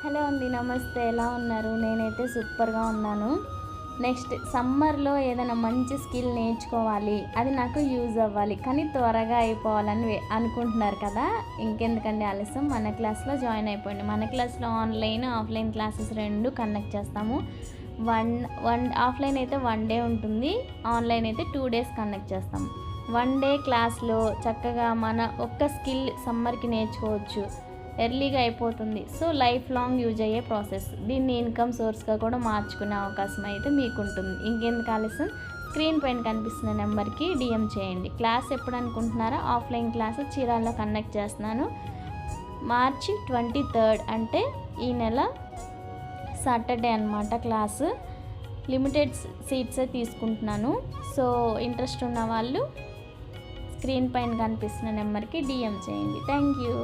Hello అండి, నమస్తే. ఎలా ఉన్నారు? నేనైతే సూపర్గా ఉన్నాను. నెక్స్ట్ సమ్మర్లో ఏదైనా మంచి స్కిల్ నేర్చుకోవాలి, అది నాకు యూజ్ అవ్వాలి, కానీ త్వరగా అయిపోవాలని అనుకుంటున్నారు కదా. ఇంకెందుకండి ఆలస్యం, మన క్లాస్లో జాయిన్ అయిపోయింది. మన క్లాస్లో ఆన్లైన్ ఆఫ్లైన్ క్లాసెస్ రెండు కండక్ట్ చేస్తాము. వన్ వన్ ఆఫ్లైన్ అయితే 1 డే ఉంటుంది, ఆన్లైన్ అయితే 2 డేస్ కండక్ట్ చేస్తాము. 1 డే క్లాస్లో చక్కగా మన ఒక్క స్కిల్ సమ్మర్కి నేర్చుకోవచ్చు, ఎర్లీగా అయిపోతుంది. సో లైఫ్ లాంగ్ యూజ్ అయ్యే ప్రాసెస్. దీన్ని ఇన్కమ్ సోర్స్గా కూడా మార్చుకునే అవకాశం అయితే మీకు ఉంటుంది. ఇంకెందుకు ఆలస్యం, స్క్రీన్ పైన కనిపిస్తున్న నెంబర్కి డిఎం చేయండి. క్లాస్ ఎప్పుడు అనుకుంటున్నారా? ఆఫ్లైన్ క్లాస్ చీరాల్లో కండక్ట్ చేస్తున్నాను. మార్చి 23rd, అంటే ఈ నెల సాటర్డే అనమాట. క్లాసు లిమిటెడ్ సీట్సే తీసుకుంటున్నాను. సో ఇంట్రెస్ట్ ఉన్న వాళ్ళు స్క్రీన్ పైన కనిపిస్తున్న నెంబర్కి డిఎం చేయండి. Thank you.